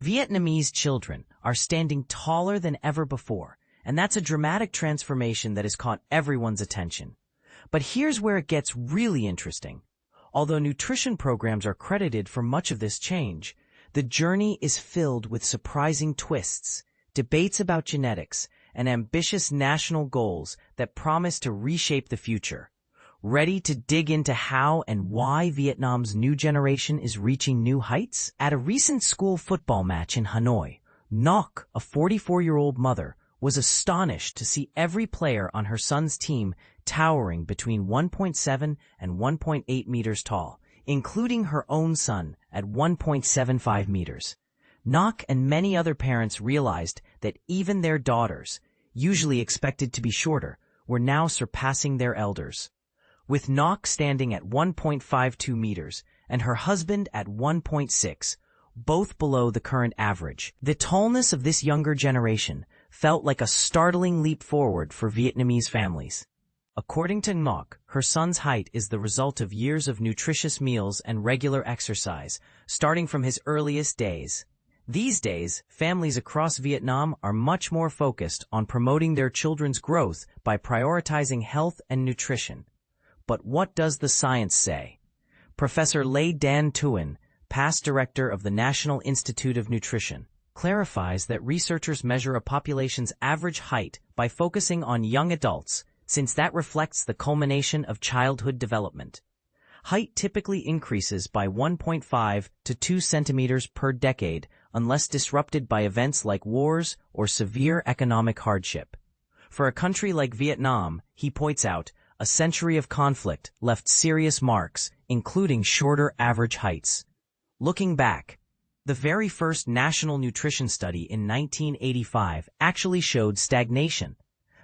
Vietnamese children are standing taller than ever before, and that's a dramatic transformation that has caught everyone's attention. But here's where it gets really interesting. Although nutrition programs are credited for much of this change, the journey is filled with surprising twists, debates about genetics, and ambitious national goals that promise to reshape the future. Ready to dig into how and why Vietnam's new generation is reaching new heights? At a recent school football match in Hanoi, Ngoc, a 44-year-old mother, was astonished to see every player on her son's team towering between 1.7 and 1.8 meters tall, including her own son at 1.75 meters. Ngoc and many other parents realized that even their daughters, usually expected to be shorter, were now surpassing their elders. With Ngoc standing at 1.52 meters and her husband at 1.6, both below the current average, the tallness of this younger generation felt like a startling leap forward for Vietnamese families. According to Ngoc, her son's height is the result of years of nutritious meals and regular exercise, starting from his earliest days. These days, families across Vietnam are much more focused on promoting their children's growth by prioritizing health and nutrition. But what does the science say? Professor Lê Dan Thuan, past director of the National Institute of Nutrition, clarifies that researchers measure a population's average height by focusing on young adults, since that reflects the culmination of childhood development. Height typically increases by 1.5 to 2 centimeters per decade unless disrupted by events like wars or severe economic hardship. For a country like Vietnam, he points out, a century of conflict left serious marks, including shorter average heights. Looking back, the very first national nutrition study in 1985 actually showed stagnation.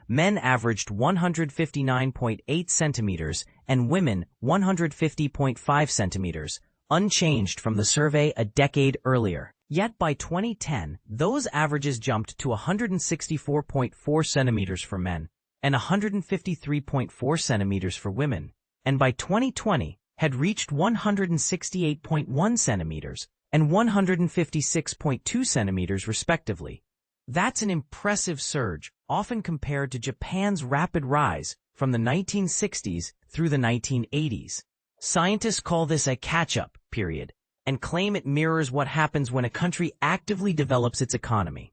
Men averaged 159.8 centimeters and women 150.5 centimeters, unchanged from the survey a decade earlier. Yet by 2010, those averages jumped to 164.4 centimeters for men and 153.4 centimeters for women, and by 2020 had reached 168.1 centimeters and 156.2 centimeters respectively. That's an impressive surge, often compared to Japan's rapid rise from the 1960s through the 1980s. Scientists call this a catch-up period and claim it mirrors what happens when a country actively develops its economy,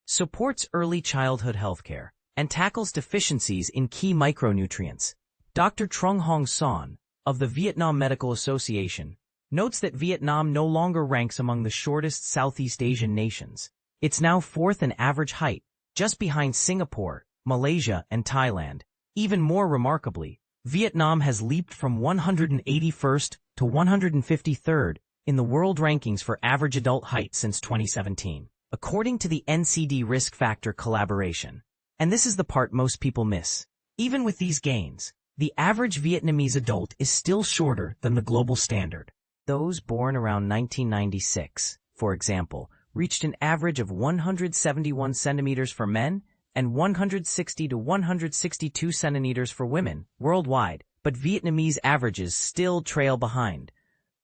supports early childhood healthcare, and tackles deficiencies in key micronutrients. Dr. Trung Hong Son, of the Vietnam Medical Association, notes that Vietnam no longer ranks among the shortest Southeast Asian nations. It's now fourth in average height, just behind Singapore, Malaysia, and Thailand. Even more remarkably, Vietnam has leaped from 181st to 153rd in the world rankings for average adult height since 2017, according to the NCD Risk Factor Collaboration. And this is the part most people miss. Even with these gains, the average Vietnamese adult is still shorter than the global standard. Those born around 1996, for example, reached an average of 171 centimeters for men and 160 to 162 centimeters for women worldwide, but Vietnamese averages still trail behind.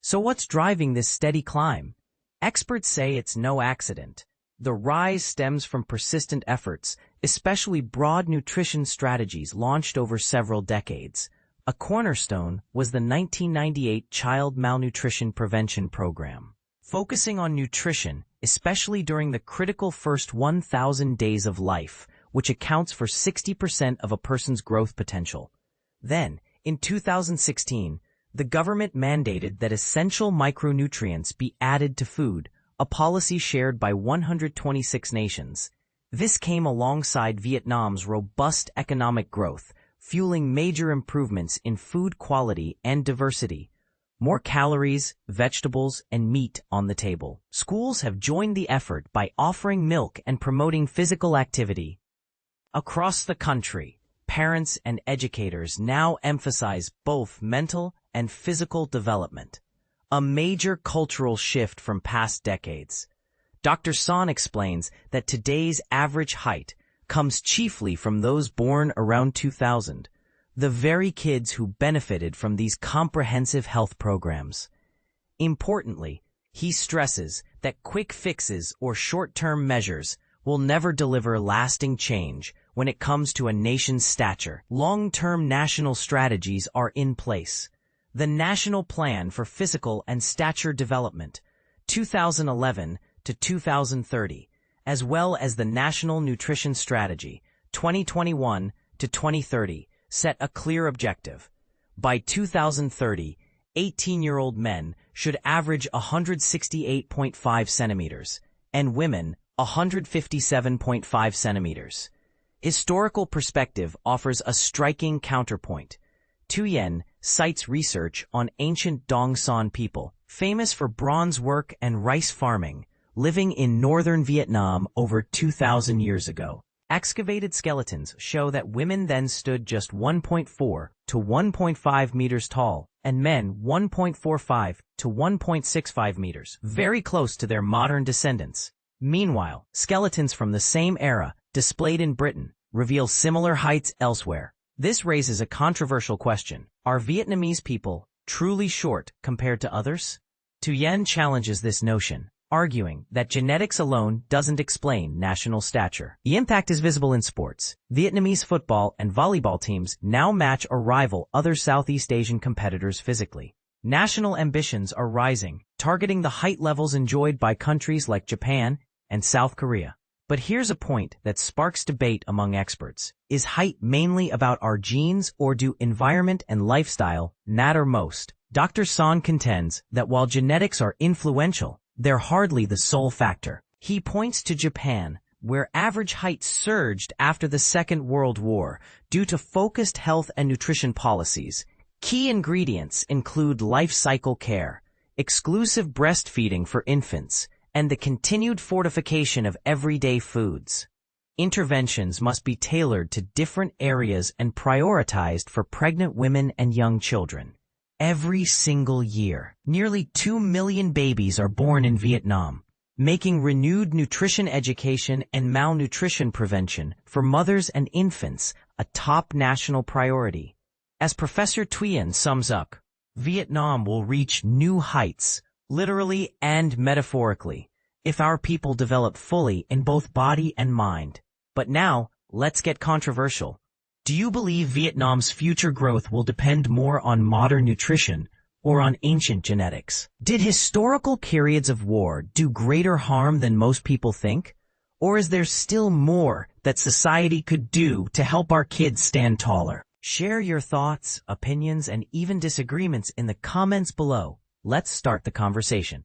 So what's driving this steady climb? Experts say it's no accident. The rise stems from persistent efforts, especially broad nutrition strategies launched over several decades. A cornerstone was the 1998 Child Malnutrition Prevention Program, focusing on nutrition, especially during the critical first 1,000 days of life, which accounts for 60% of a person's growth potential. Then, in 2016, the government mandated that essential micronutrients be added to food, a policy shared by 126 nations. This came alongside Vietnam's robust economic growth, fueling major improvements in food quality and diversity. More calories, vegetables, and meat on the table. Schools have joined the effort by offering milk and promoting physical activity. Across the country, parents and educators now emphasize both mental and physical development, a major cultural shift from past decades. Dr. Son explains that today's average height comes chiefly from those born around 2000, the very kids who benefited from these comprehensive health programs. Importantly, he stresses that quick fixes or short-term measures will never deliver lasting change when it comes to a nation's stature. Long-term national strategies are in place. The National Plan for Physical and Stature Development, 2011 to 2030, as well as the National Nutrition Strategy, 2021 to 2030, set a clear objective. By 2030, 18-year-old men should average 168.5 centimeters, and women 157.5 centimeters. Historical perspective offers a striking counterpoint. Thuyen cites research on ancient Dongson people, famous for bronze work and rice farming, living in northern Vietnam over 2,000 years ago. Excavated skeletons show that women then stood just 1.4 to 1.5 meters tall, and men 1.45 to 1.65 meters, very close to their modern descendants. Meanwhile, skeletons from the same era, displayed in Britain, reveal similar heights elsewhere. This raises a controversial question. Are Vietnamese people truly short compared to others? Thuyen challenges this notion, arguing that genetics alone doesn't explain national stature. The impact is visible in sports. Vietnamese football and volleyball teams now match or rival other Southeast Asian competitors physically. National ambitions are rising, targeting the height levels enjoyed by countries like Japan and South Korea. But here's a point that sparks debate among experts. Is height mainly about our genes, or do environment and lifestyle matter most? Dr. Son contends that while genetics are influential, they're hardly the sole factor. He points to Japan, where average height surged after the Second World War due to focused health and nutrition policies. Key ingredients include life cycle care, exclusive breastfeeding for infants, and the continued fortification of everyday foods. Interventions must be tailored to different areas and prioritized for pregnant women and young children. Every single year, nearly 2 million babies are born in Vietnam, making renewed nutrition education and malnutrition prevention for mothers and infants a top national priority. As Professor Thuyen sums up, Vietnam will reach new heights, literally and metaphorically, if our people develop fully in both body and mind. But now, let's get controversial. Do you believe Vietnam's future growth will depend more on modern nutrition or on ancient genetics? Did historical periods of war do greater harm than most people think? Or is there still more that society could do to help our kids stand taller? Share your thoughts, opinions, and even disagreements in the comments below. Let's start the conversation.